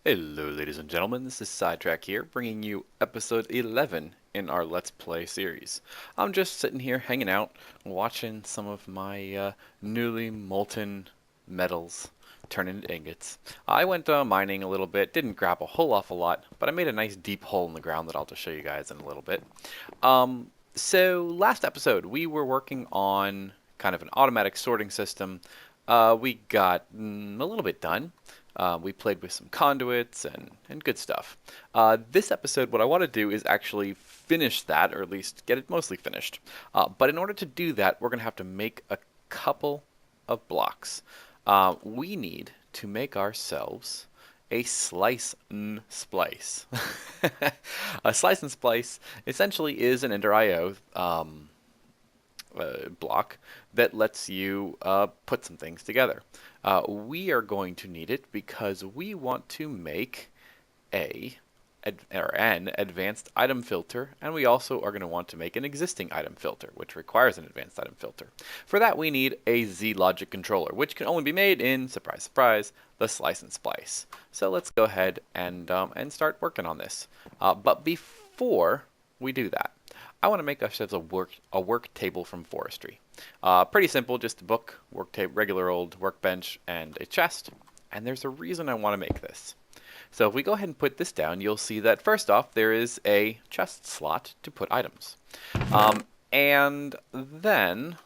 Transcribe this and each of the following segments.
Hello, ladies and gentlemen. This is Sidetrack here, bringing you episode 11 in our Let's Play series. I'm just sitting here hanging out, watching some of my newly molten metals turn into ingots. I went mining a little bit, didn't grab a whole awful lot, but I made a nice deep hole in the ground that I'll just show you guys in a little bit. So last episode, we were working on kind of an automatic sorting system. We got a little bit done. We played with some conduits and good stuff. This episode, what I want to do is actually finish that, or at least get it mostly finished. But in order to do that, we're going to have to make a couple of blocks. We need to make ourselves a slice and splice. A slice and splice essentially is an Ender IO block that lets you put some things together. We are going to need it because we want to make an advanced item filter, and we also are going to want to make an existing item filter, which requires an advanced item filter. For that, we need a Z-logic controller, which can only be made in, surprise, surprise, the slice and splice. So let's go ahead and start working on this. But before we do that, I want to make ourselves a work table from forestry. Pretty simple, just a book, work table, regular old workbench, and a chest. And there's a reason I want to make this. So if we go ahead and put this down, you'll see that first off, there is a chest slot to put items. And then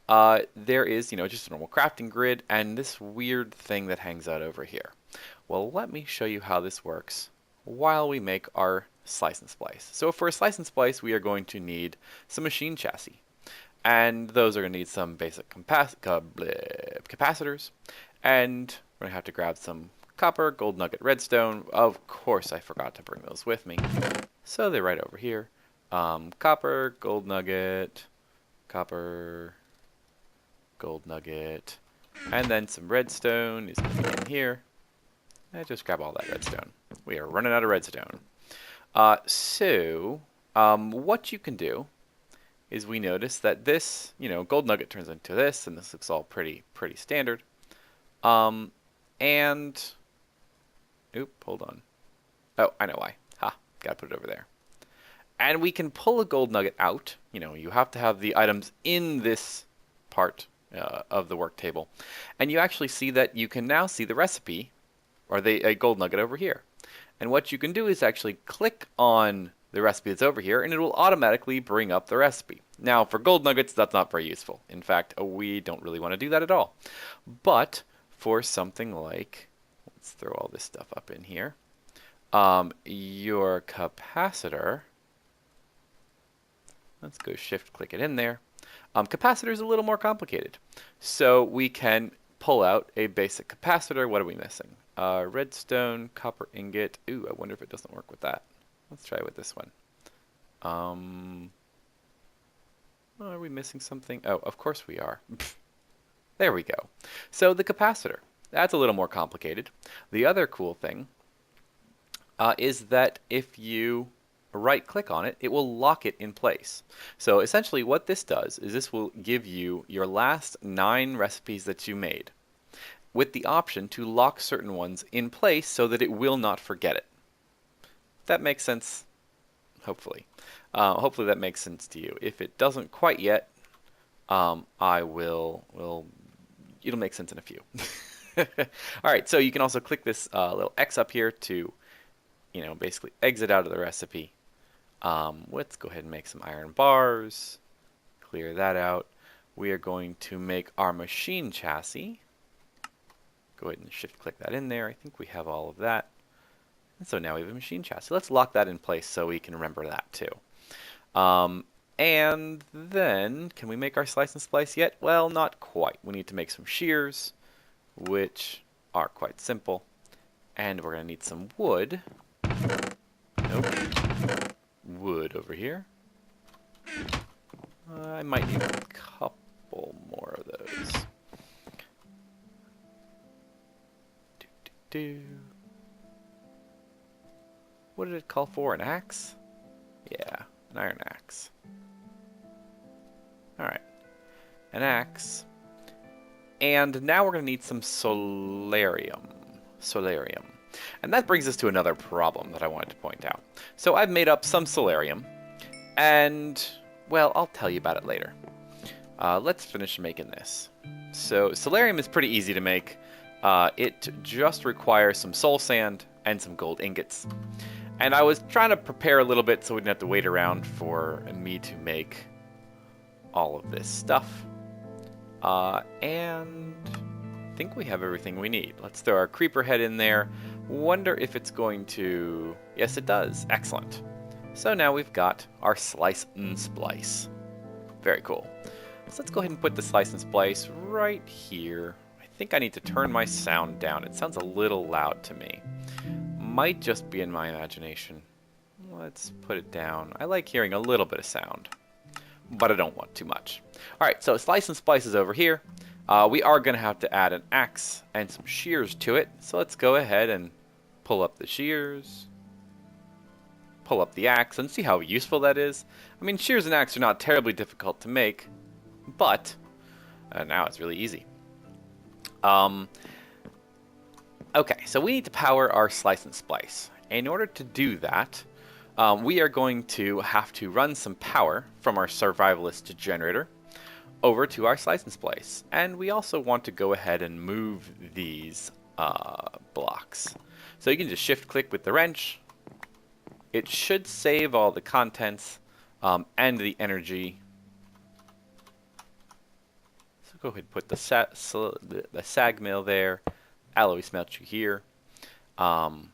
there is, just a normal crafting grid and this weird thing that hangs out over here. Well, let me show you how this works while we make our slice and splice. So for a slice and splice, we are going to need some machine chassis. And those are going to need some basic capacitors. And we're going to have to grab some copper, gold nugget, redstone. Of course, I forgot to bring those with me. So they're right over here. Copper, gold nugget, copper, gold nugget, and then some redstone is going to be in here. I just grab all that redstone. We are running out of redstone. What you can do is we notice that this, gold nugget turns into this, and this looks all pretty standard. Hold on. Oh, I know why. Ha, gotta put it over there. And we can pull a gold nugget out. You have to have the items in this part of the work table. And you actually see that you can now see the recipe, or a gold nugget over here. And what you can do is actually click on the recipe that's over here, and it will automatically bring up the recipe. Now, for gold nuggets, that's not very useful. In fact, we don't really want to do that at all. But for something like, let's throw all this stuff up in here, your capacitor, let's go shift-click it in there. Capacitor is a little more complicated. So we can pull out a basic capacitor. What are we missing? Redstone, copper ingot. Ooh, I wonder if it doesn't work with that. Let's try with this one. Are we missing something? Oh, of course we are. There we go. So the capacitor. That's a little more complicated. The other cool thing is that if you right-click on it, it will lock it in place. So essentially what this does is this will give you your last 9 recipes that you made, with the option to lock certain ones in place so that it will not forget it. That makes sense, hopefully. Hopefully that makes sense to you. If it doesn't quite yet, it'll make sense in a few. Alright, so you can also click this little X up here to, basically exit out of the recipe. Let's go ahead and make some iron bars. Clear that out. We are going to make our machine chassis. Go ahead and shift-click that in there. I think we have all of that. And so now we have a machine chassis. Let's lock that in place so we can remember that too. And then, can we make our slice and splice yet? Well, not quite. We need to make some shears, which are quite simple. And we're going to need some wood. Nope. Wood over here. I might need a couple more of those. What did it call for? An axe? Yeah, an iron axe. Alright. An axe. And now we're going to need some solarium. And that brings us to another problem that I wanted to point out. So I've made up some solarium, and, well, I'll tell you about it later. Let's finish making this. So solarium is pretty easy to make. It just requires some soul sand and some gold ingots. And I was trying to prepare a little bit so we didn't have to wait around for me to make all of this stuff. And I think we have everything we need. Let's throw our creeper head in there. Wonder if it's going to... Yes, it does. Excellent. So now we've got our slice and splice. Very cool. So let's go ahead and put the slice and splice right here. I think I need to turn my sound down. It sounds a little loud to me. Might just be in my imagination. Let's put it down. I like hearing a little bit of sound, but I don't want too much. Alright, so slice and splice is over here. We are going to have to add an axe and some shears to it. So let's go ahead and pull up the shears, pull up the axe, and see how useful that is. I mean, shears and axe are not terribly difficult to make, but now it's really easy. Okay, so we need to power our slice and splice. In order to do that, we are going to have to run some power from our survivalist generator over to our slice and splice. And we also want to go ahead and move these blocks. So you can just shift click with the wrench. It should save all the contents and the energy. So go ahead and put the sag mill there. Alloy smelter here, and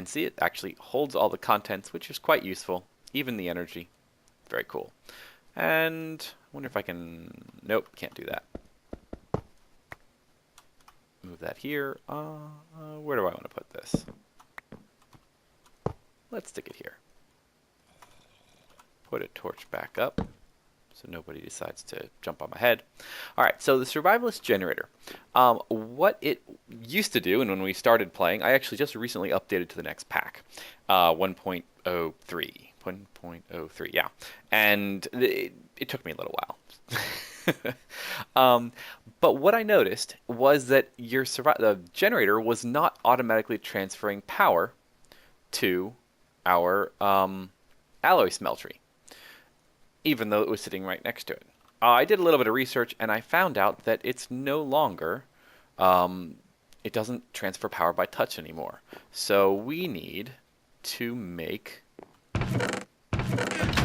see, it actually holds all the contents, which is quite useful, even the energy. Very cool. And I wonder if I can... Nope, can't do that. Move that here. Where do I want to put this? Let's stick it here. Put a torch back up so nobody decides to jump on my head. Alright, so the survivalist generator. What it used to do, and when we started playing, I actually just recently updated to the next pack. 1.03. 1.03, yeah. And it took me a little while. But what I noticed was that the generator was not automatically transferring power to our alloy smeltery, even though it was sitting right next to it. I did a little bit of research, and I found out that it's no longer, it doesn't transfer power by touch anymore. So we need to make a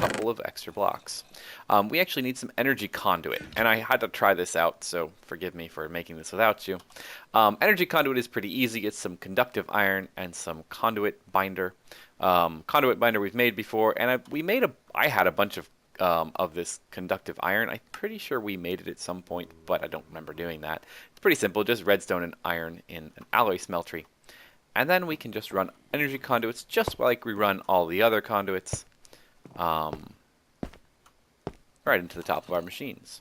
couple of extra blocks. We actually need some energy conduit, and I had to try this out, so forgive me for making this without you. Energy conduit is pretty easy. It's some conductive iron and some conduit binder. Conduit binder we've made before, and I had a bunch of this conductive iron. I'm pretty sure we made it at some point, but I don't remember doing that. It's pretty simple, just redstone and iron in an alloy smeltery. And then we can just run energy conduits just like we run all the other conduits right into the top of our machines.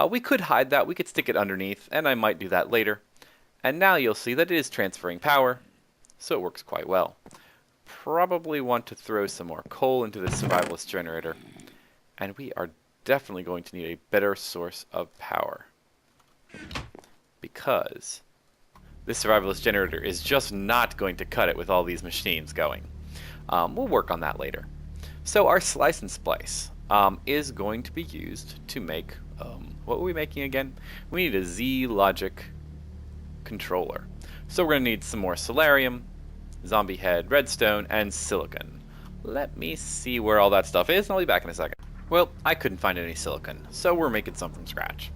We could hide that, we could stick it underneath, and I might do that later. And now you'll see that it is transferring power, so it works quite well. Probably want to throw some more coal into this survivalist generator. And we are definitely going to need a better source of power, because this survivalist generator is just not going to cut it with all these machines going. We'll work on that later. So our slice and splice is going to be used to make, what were we making again? We need a Z logic controller. So we're going to need some more solarium, zombie head, redstone, and silicon. Let me see where all that stuff is, and I'll be back in a second. Well, I couldn't find any silicon, so we're making some from scratch.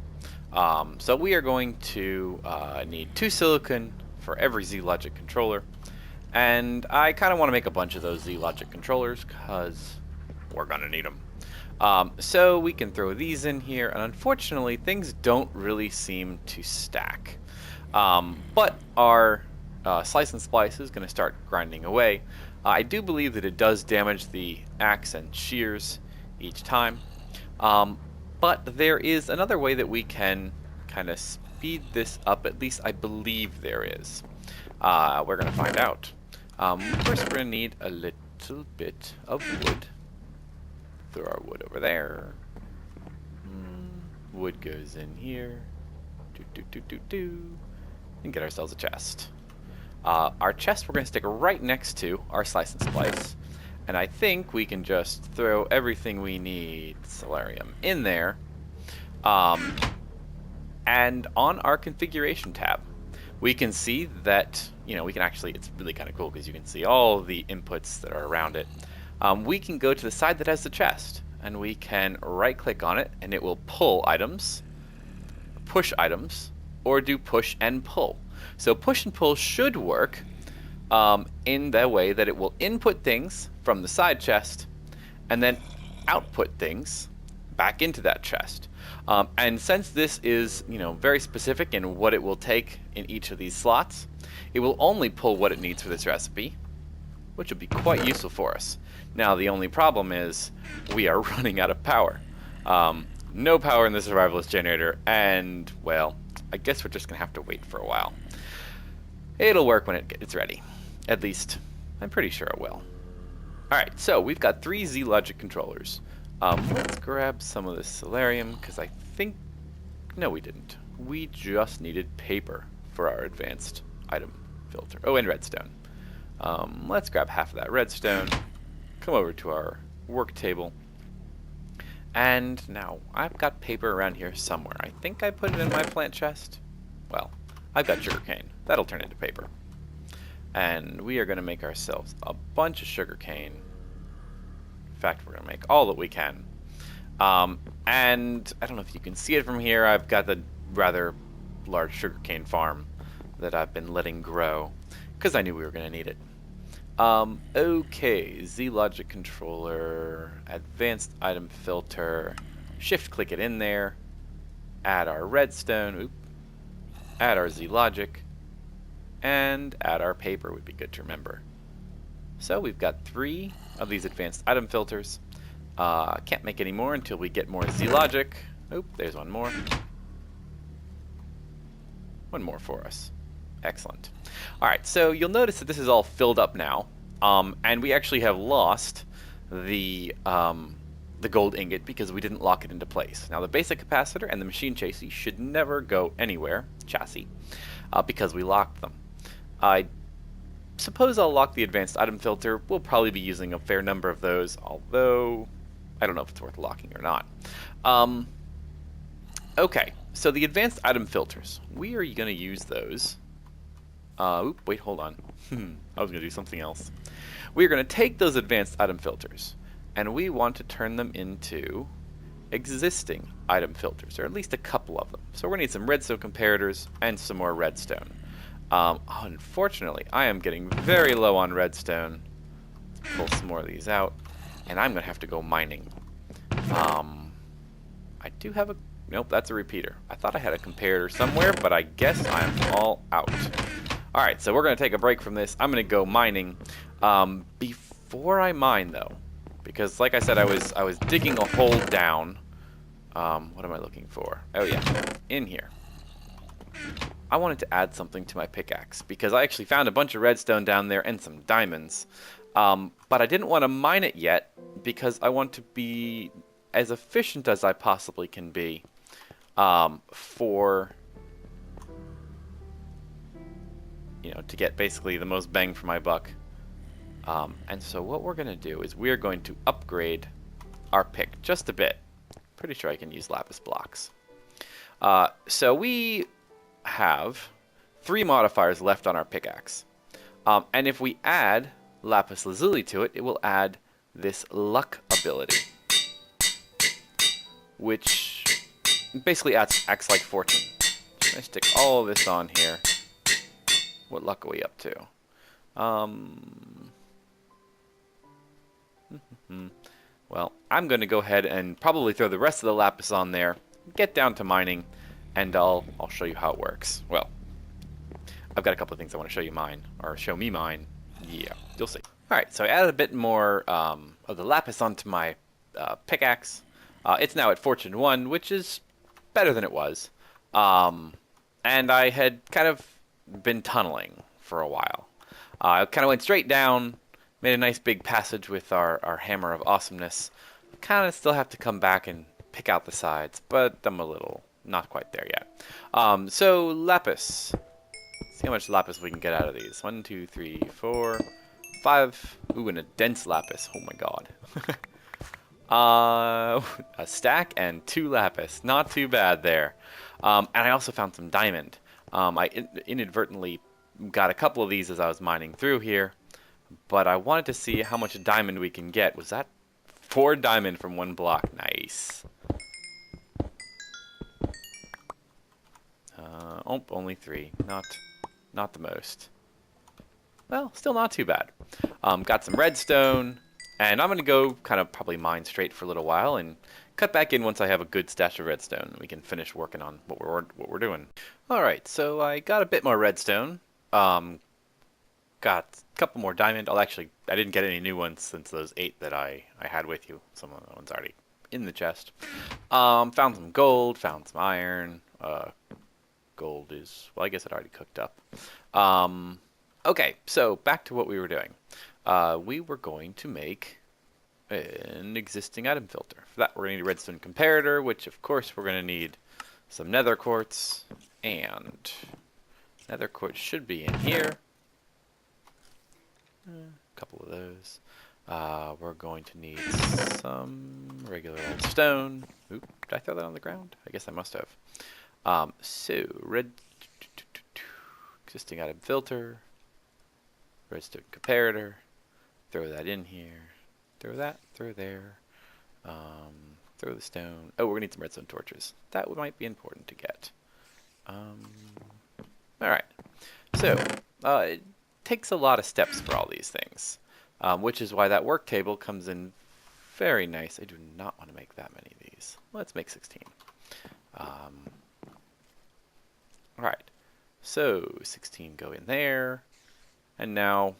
So we are going to need 2 silicon for every Z-Logic controller. And I kind of want to make a bunch of those Z-Logic controllers, because we're going to need them. So we can throw these in here, and unfortunately things don't really seem to stack. But our slice and splice is going to start grinding away. I do believe that it does damage the axe and shears each time, but there is another way that we can kind of speed this up. At least I believe there is. We're going to find out. First we're going to need a little bit of wood. Throw our wood over there. Wood goes in here. And get ourselves a chest. Our chest we're going to stick right next to our slice and splice. And I think we can just throw everything we need, solarium, in there. And on our configuration tab, we can see that, we can actually, it's really kind of cool because you can see all the inputs that are around it. We can go to the side that has the chest, and we can right click on it, and it will pull items, push items, or do push and pull. So push and pull should work in the way that it will input things from the side chest and then output things back into that chest. And since this is, very specific in what it will take in each of these slots, it will only pull what it needs for this recipe, which will be quite useful for us. Now, the only problem is we are running out of power. No power in the survivalist generator, and, well, I guess we're just going to have to wait for a while. It'll work when it's ready. At least, I'm pretty sure it will. Alright, so we've got 3 Z-Logic controllers. Let's grab some of this solarium, because I think... No, we didn't. We just needed paper for our advanced item filter. Oh, and redstone. Let's grab half of that redstone, come over to our work table, and now I've got paper around here somewhere. I think I put it in my plant chest. Well, I've got sugarcane. That'll turn into paper. And we are going to make ourselves a bunch of sugarcane. In fact, we're going to make all that we can. And I don't know if you can see it from here. I've got the rather large sugarcane farm that I've been letting grow because I knew we were going to need it. Okay, Z-Logic controller, advanced item filter, shift click it in there, add our redstone, add our Z-Logic, and add our paper would be good to remember. So we've got 3 of these advanced item filters. Can't make any more until we get more Z-Logic. Oop, there's one more. One more for us. Excellent. Alright, so you'll notice that this is all filled up now. And we actually have lost the gold ingot because we didn't lock it into place. Now the basic capacitor and the machine chassis should never go anywhere, because we locked them. I suppose I'll lock the advanced item filter. We'll probably be using a fair number of those, although I don't know if it's worth locking or not. Okay, so the advanced item filters, we are going to use those. Wait, hold on. I was going to do something else. We're going to take those advanced item filters, and we want to turn them into existing item filters, or at least a couple of them. So we're going to need some redstone comparators and some more redstone. Unfortunately, I am getting very low on redstone. Let's pull some more of these out, and I'm going to have to go mining. I do have a... Nope, that's a repeater. I thought I had a comparator somewhere, but I guess I'm all out. Alright, so we're going to take a break from this. I'm going to go mining. Before I mine, though, because like I said, I was digging a hole down. What am I looking for? Oh yeah, in here. I wanted to add something to my pickaxe because I actually found a bunch of redstone down there and some diamonds. But I didn't want to mine it yet because I want to be as efficient as I possibly can be to get basically the most bang for my buck. And so what we're going to do is we're going to upgrade our pick just a bit. Pretty sure I can use lapis blocks. So we have 3 modifiers left on our pickaxe. And if we add lapis lazuli to it, it will add this luck ability, which basically acts like fortune. So I stick all of this on here. What luck are we up to? Well, I'm going to go ahead and probably throw the rest of the lapis on there, get down to mining, and I'll show you how it works. Well, I've got a couple of things I want to show you mine, or show me mine. Yeah, you'll see. Alright, so I added a bit more of the lapis onto my pickaxe. It's now at Fortune 1, which is better than it was. And I had kind of been tunneling for a while. I kind of went straight down, made a nice big passage with our hammer of awesomeness. Kind of still have to come back and pick out the sides, but I'm a little not quite there yet. So lapis. See how much lapis we can get out of these. 1, 2, 3, 4, 5. Ooh, and a dense lapis. Oh my god. A stack and 2 lapis. Not too bad there. And I also found some diamond. I inadvertently got a couple of these as I was mining through here, but I wanted to see how much diamond we can get. Was that 4 diamond from 1 block? Nice. Oh, only 3. Not the most. Well, still not too bad. Got some redstone, and I'm going to go kind of probably mine straight for a little while and cut back in once I have a good stash of redstone. We can finish working on what we're doing. All right, so I got a bit more redstone. Got a couple more diamond. I didn't get any new ones since those 8 that I had with you. Some of the ones already in the chest. Found some gold, found some iron. Gold is, well, I guess it already cooked up. Okay, so back to what we were doing. We were going to make an existing item filter. For that, we're going to need a redstone comparator, which of course we're going to need some nether quartz, and nether quartz should be in here. A couple of those. We're going to need some regular old stone. Oop, did I throw that on the ground? I guess I must have. So, existing item filter, redstone comparator, throw that in here, throw that through there, throw the stone. Oh, we're going to need some redstone torches. That might be important to get. Alright, so, it takes a lot of steps for all these things, which is why that work table comes in very nice. I do not want to make that many of these. Let's make 16. Alright, so 16 go in there, and now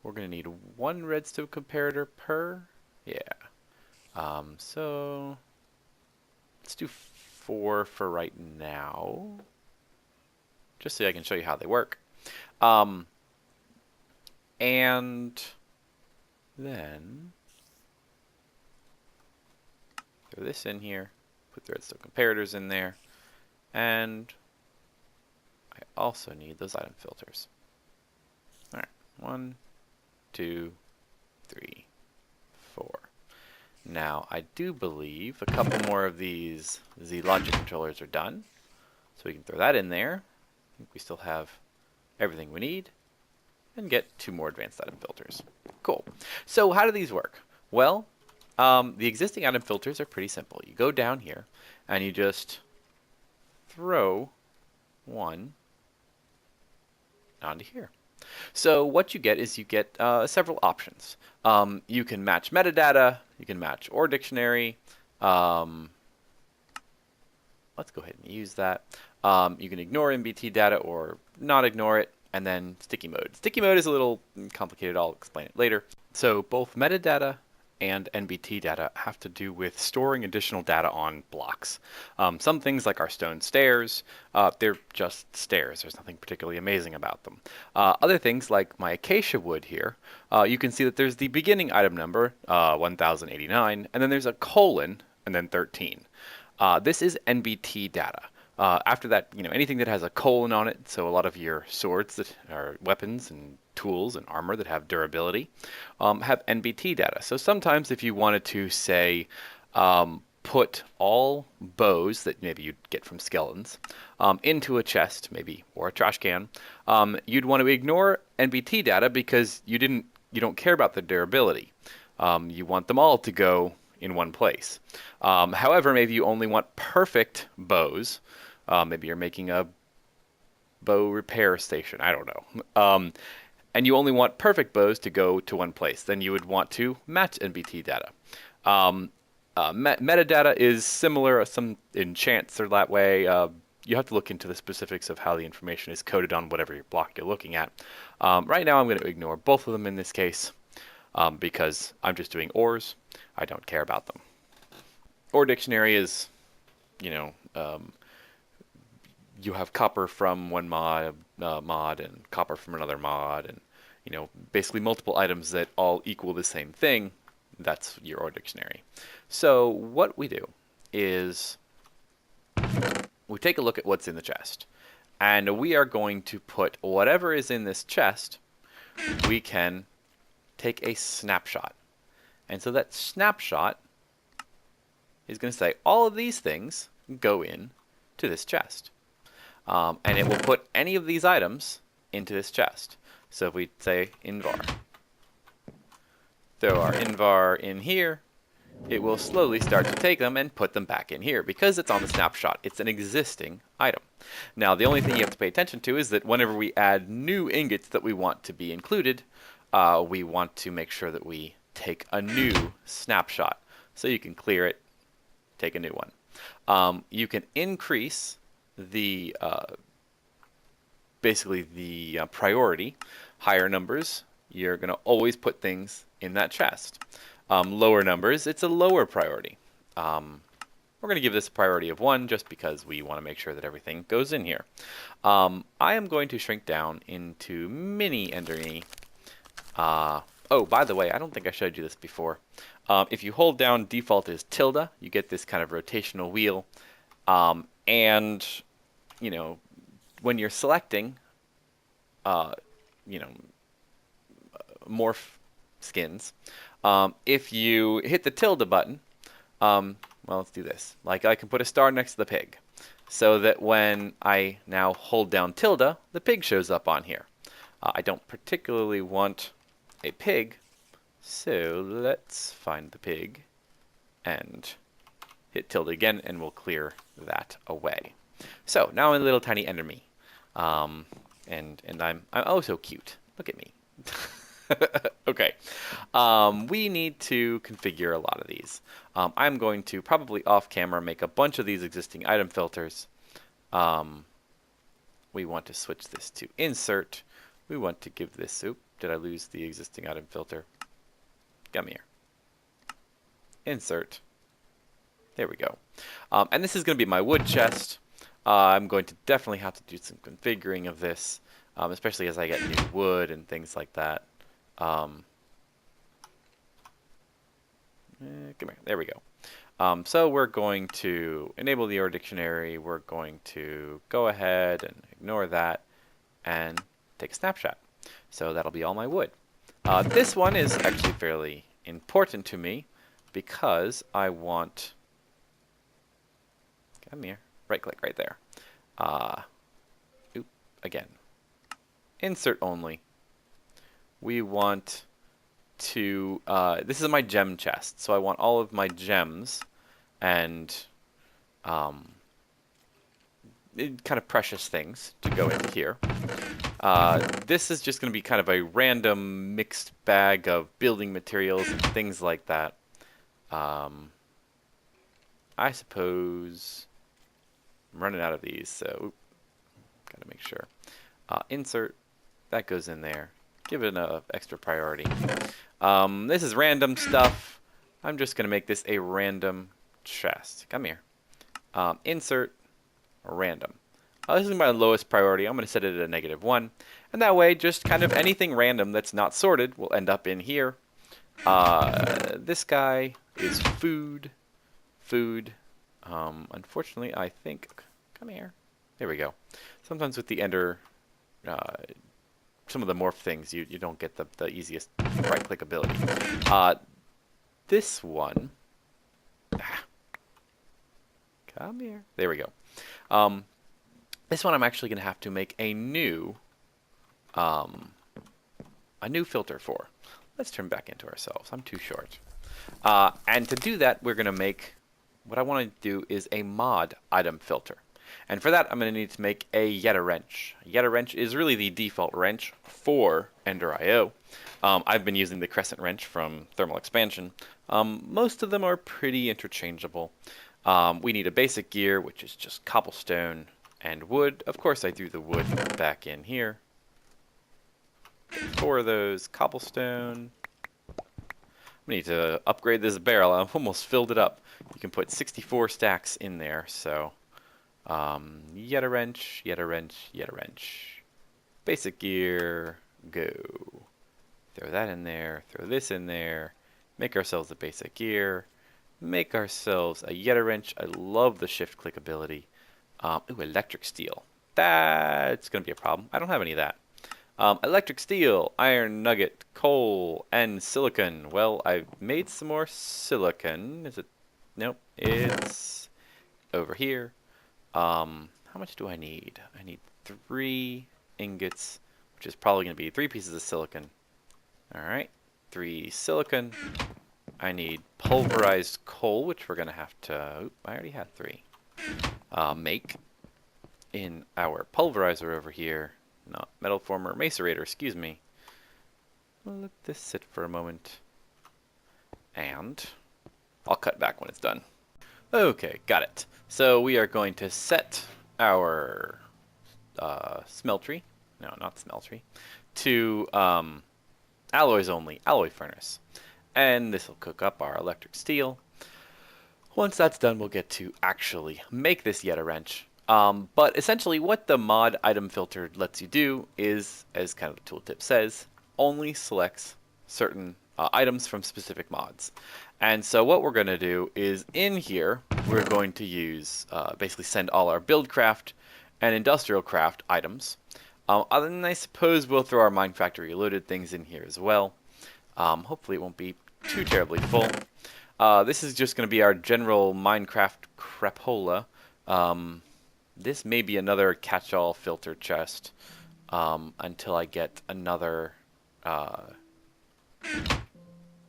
we're going to need 1 redstone comparator per, yeah. So let's do 4 for right now, just so I can show you how they work. And then throw this in here, put the redstone comparators in there, and I also need those item filters. Alright, 1, 2, 3, 4. Now, I do believe a couple more of these Z logic controllers are done, so we can throw that in there. I think we still have everything we need, and get 2 more advanced item filters. Cool. So how do these work? Well, the existing item filters are pretty simple. You go down here, and you just throw 1 onto here. So what you get is you get several options. You can match metadata, you can match OR dictionary. Let's go ahead and use that. You can ignore MBT data or not ignore it, and then sticky mode. Sticky mode is a little complicated, I'll explain it later. So both metadata and NBT data have to do with storing additional data on blocks. Some things like our stone stairs, they're just stairs. There's nothing particularly amazing about them. Other things like my acacia wood here, you can see that there's the beginning item number, 1089, and then there's a colon, and then 13. This is NBT data. After that, anything that has a colon on it, so a lot of your swords that are weapons and tools and armor that have durability, have NBT data. So sometimes if you wanted to, say, put all bows that maybe you'd get from skeletons into a chest, maybe, or a trash can, you'd want to ignore NBT data because you don't care about the durability. You want them all to go in one place. However, maybe you only want perfect bows. Maybe you're making a bow repair station. I don't know. And you only want perfect bows to go to one place. Then you would want to match NBT data. Metadata is similar. Some enchants are that way. You have to look into the specifics of how the information is coded on whatever your block you're looking at. Right now I'm going to ignore both of them in this case because I'm just doing ORs. I don't care about them. OR dictionary is, you have copper from one mod and copper from another mod, and basically multiple items that all equal the same thing. That's your OR dictionary. So what we do is we take a look at what's in the chest, And we are going to put whatever is in this chest, we can take a snapshot. And so that snapshot is going to say all of these things go in to this chest. And it will put any of these items into this chest. So if we say invar, throw our invar in here, it will slowly start to take them and put them back in here because it's on the snapshot. It's an existing item. Now, the only thing you have to pay attention to is that whenever we add new ingots that we want to be included, we want to make sure that we take a new snapshot. So you can clear it, take a new one. You can increase the basically the priority. Higher numbers, you're going to always put things in that chest. Lower numbers, it's a lower priority. We're going to give this a priority of 1 just because we want to make sure that everything goes in here. I am going to shrink down into mini Enderny. Oh, by the way, I don't think I showed you this before. If you hold down default is tilde, you get this kind of rotational wheel. And, you know, when you're selecting, you know, morph skins, if you hit the tilde button, well, let's do this. Like I can put a star next to the pig, so that when I now hold down tilde, the pig shows up on here. I don't particularly want a pig, so let's find the pig and hit tilde again, and we'll clear that away. So now I'm a little tiny enderme, and I'm oh so cute. Look at me. Okay, we need to configure a lot of these. I'm going to probably off camera make a bunch of these existing item filters. We want to switch this to insert. We want to give this, oop, did I lose the existing item filter? Come here. Insert. There we go. And this is going to be my wood chest. I'm going to definitely have to do some configuring of this, especially as I get new wood and things like that. Come here. There we go. So we're going to enable the OR dictionary. We're going to go ahead and ignore that and take a snapshot. So that'll be all my wood. This one is actually fairly important to me because I want, come here, right click right there. Oop, again. Insert only. We want to, this is my gem chest, so I want all of my gems and kind of precious things to go into here. This is just going to be kind of a random mixed bag of building materials and things like that. I suppose I'm running out of these, so gotta make sure. Insert, that goes in there. Give it an extra priority. This is random stuff. I'm just going to make this a random chest. Come here. Insert, random. This is my lowest priority. I'm going to set it at a -1. And that way, just kind of anything random that's not sorted will end up in here. This guy is food. Food. Unfortunately, I think... Come here. There we go. Sometimes with the ender... some of the morph things, you don't get the easiest right-click ability. This one... Come here. There we go. This one I'm actually going to have to make a new filter for. Let's turn back into ourselves. I'm too short. And to do that, we're going to make... What I want to do is a mod item filter. And for that, I'm going to need to make a Yeta wrench. Yeta wrench is really the default wrench for Ender.io. I've been using the crescent wrench from Thermal Expansion. Most of them are pretty interchangeable. We need a basic gear, which is just cobblestone and wood. Of course, I threw the wood back in here. 4 of those cobblestone. We need to upgrade this barrel. I've almost filled it up. You can put 64 stacks in there, so... Yeta wrench, Yeta wrench, Yeta wrench. Basic gear, go. Throw that in there, throw this in there. Make ourselves a basic gear. Make ourselves a Yeta wrench. I love the shift click ability. Ooh, electric steel. That's going to be a problem. I don't have any of that. Electric steel, iron nugget, coal, and silicon. Well, I've made some more silicon. Is it? Nope. It's over here. How much do I need? I need 3 ingots, which is probably going to be 3 pieces of silicon. Alright. 3 silicon. I need pulverized coal, which we're going to have to... Oop, I already had 3. Make in our pulverizer over here. Not metal former, macerator, excuse me. We'll let this sit for a moment. And I'll cut back when it's done. Okay, got it. So we are going to set our smeltery, no, not smeltery, to alloys only, alloy furnace. And this will cook up our electric steel. Once that's done, we'll get to actually make this Yeta wrench. But essentially what the mod item filter lets you do is, as kind of the tooltip says, only selects certain items from specific mods. And so what we're going to do is in here, we're going to use, basically send all our buildcraft and industrial craft items. Other than I suppose we'll throw our Mine Factory Reloaded things in here as well. Hopefully it won't be too terribly full. This is just going to be our general Minecraft crapola. This may be another catch-all filter chest until I get another,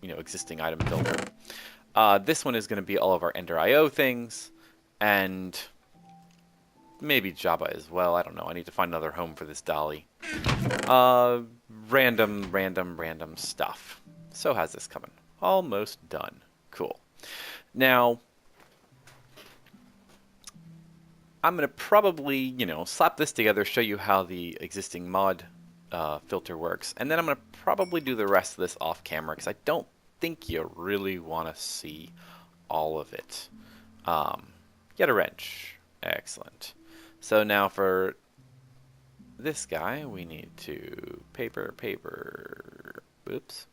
existing item filter. This one is going to be all of our Ender IO things, and maybe Java as well. I don't know. I need to find another home for this dolly. Random stuff. So how's this coming? Almost done. Cool. Now, I'm going to probably, slap this together, show you how the existing mod filter works, and then I'm going to probably do the rest of this off camera because I don't think you really want to see all of it. Get a wrench. Excellent. So now for this guy, we need to paper. Oops.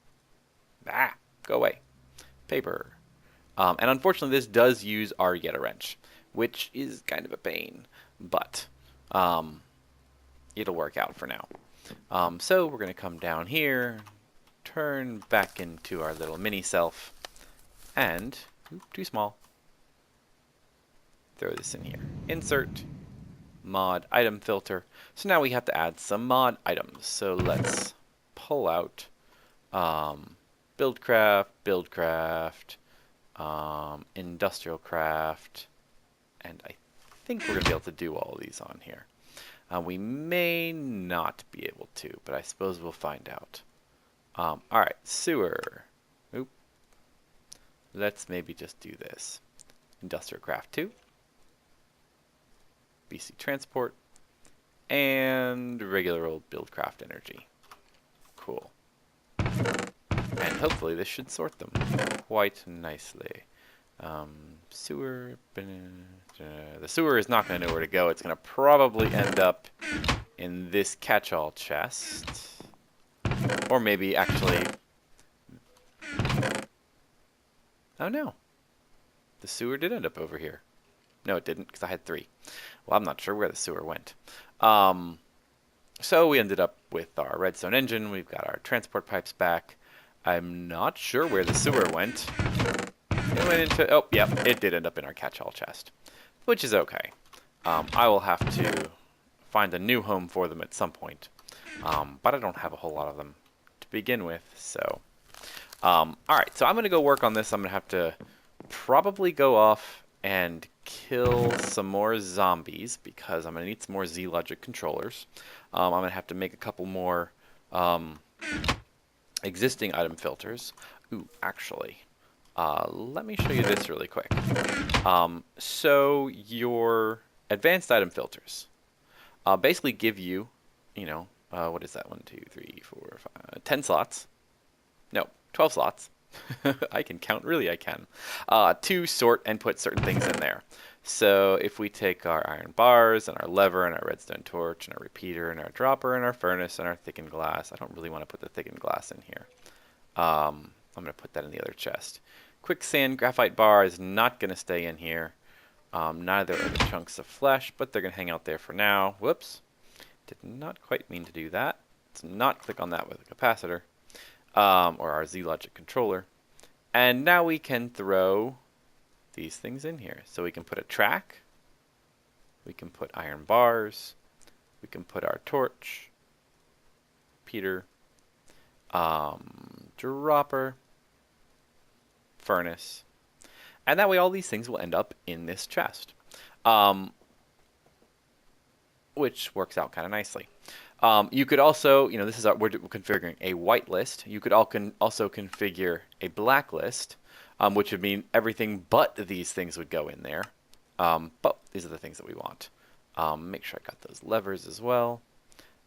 Go away. Paper. And unfortunately, this does use our Yeta wrench, which is kind of a pain, but it'll work out for now. So we're going to come down here, turn back into our little mini self, and, too small, throw this in here. Insert, mod item filter. So now we have to add some mod items. So let's pull out buildcraft, industrial craft, and I think we're going to be able to do all of these on here. We may not be able to, but I suppose we'll find out. Alright, sewer. Oop. Let's maybe just do this. Industrial craft 2. BC transport. And regular old buildcraft energy. Cool. And hopefully this should sort them quite nicely. Sewer. The sewer is not going to know where to go. It's going to probably end up in this catch-all chest. Or maybe actually... Oh no. The sewer did end up over here. No, it didn't, because I had 3. Well, I'm not sure where the sewer went. So we ended up with our redstone engine. We've got our transport pipes back. I'm not sure where the sewer went. It went into... Oh, yep, it did end up in our catch-all chest, which is okay. I will have to find a new home for them at some point, but I don't have a whole lot of them to begin with, so... Alright, so I'm going to go work on this. I'm going to have to probably go off and kill some more zombies, because I'm going to need some more Z-Logic controllers. I'm going to have to make a couple more existing item filters. Ooh, actually... let me show you this really quick. So your advanced item filters basically give you, what is that? 1, 2, 3, 4, 5, 10 slots. No, 12 slots. I can count, really I can. To sort and put certain things in there. So if we take our iron bars and our lever and our redstone torch and our repeater and our dropper and our furnace and our thickened glass. I don't really want to put the thickened glass in here. I'm going to put that in the other chest. Quicksand graphite bar is not going to stay in here. Neither are the chunks of flesh, but they're going to hang out there for now. Whoops. Did not quite mean to do that. Let's not click on that with a capacitor, or our Z-Logic controller. And now we can throw these things in here. So we can put a track, we can put iron bars, we can put our torch, Peter, dropper, furnace, and that way all these things will end up in this chest, which works out kind of nicely. You could also, this is we're configuring a whitelist. You could also configure a blacklist, which would mean everything but these things would go in there. But these are the things that we want. Make sure I got those levers as well.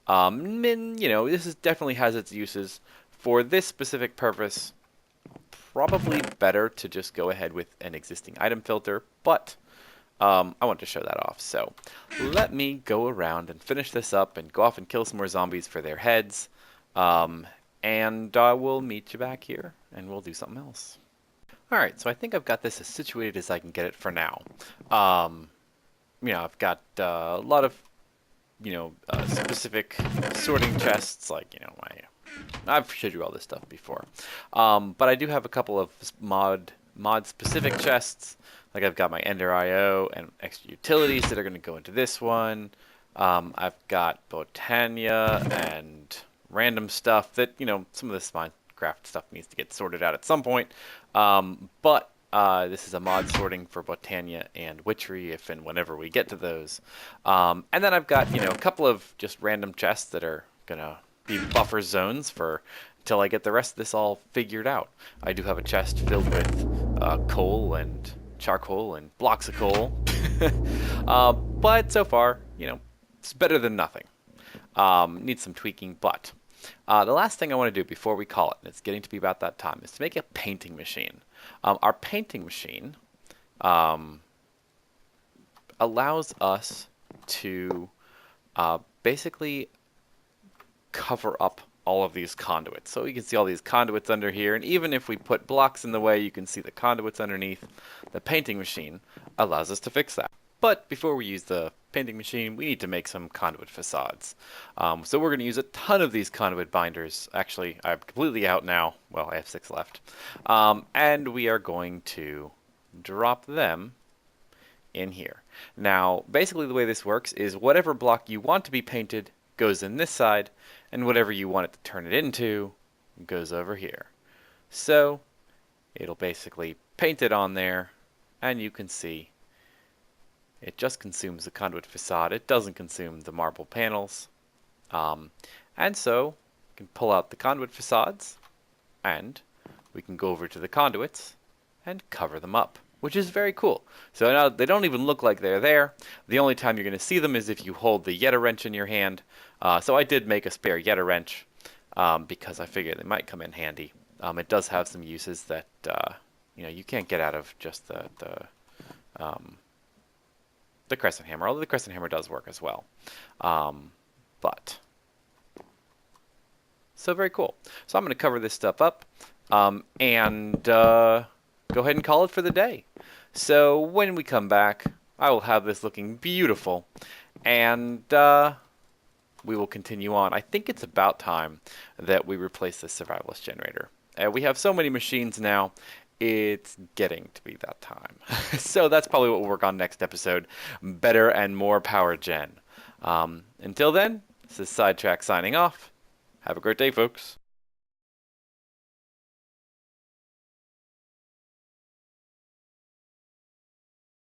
This definitely has its uses. For this specific purpose, probably better to just go ahead with an existing item filter, but I want to show that off. So let me go around and finish this up and go off and kill some more zombies for their heads. And we'll meet you back here and we'll do something else. Alright, so I think I've got this as situated as I can get it for now. I've got a lot of, specific sorting chests, like, I've showed you all this stuff before. But I do have a couple of mod-specific chests. Like I've got my Ender IO and extra utilities that are going to go into this one. I've got Botania and random stuff that, some of this Minecraft stuff needs to get sorted out at some point. But this is a mod sorting for Botania and Witchery if and whenever we get to those. And then I've got, a couple of just random chests that are going to be buffer zones for until I get the rest of this all figured out. I do have a chest filled with coal and charcoal and blocks of coal. But so far, it's better than nothing. Needs some tweaking, but the last thing I want to do before we call it, and it's getting to be about that time, is to make a painting machine. Our painting machine allows us to basically cover up all of these conduits. So you can see all these conduits under here, and even if we put blocks in the way, you can see the conduits underneath. The painting machine allows us to fix that. But before we use the painting machine, we need to make some conduit facades. So we're going to use a ton of these conduit binders. Actually, I'm completely out now. Well, I have 6 left. And we are going to drop them in here. Now, basically the way this works is whatever block you want to be painted goes in this side, and whatever you want it to turn it into goes over here. So it'll basically paint it on there, and you can see it just consumes the conduit facade. It doesn't consume the marble panels. And so we can pull out the conduit facades, and we can go over to the conduits and cover them up, which is very cool. So now they don't even look like they're there. The only time you're going to see them is if you hold the Yeta wrench in your hand. So I did make a spare Yeta wrench because I figured they might come in handy. It does have some uses that you can't get out of just the crescent hammer, although the crescent hammer does work as well. So very cool. So I'm going to cover this stuff up and go ahead and call it for the day. So when we come back, I will have this looking beautiful, and we will continue on. I think it's about time that we replace the survivalist generator. We have so many machines now, it's getting to be that time. So that's probably what we'll work on next episode. Better and more power gen. Until then, this is Sidetrack signing off. Have a great day, folks.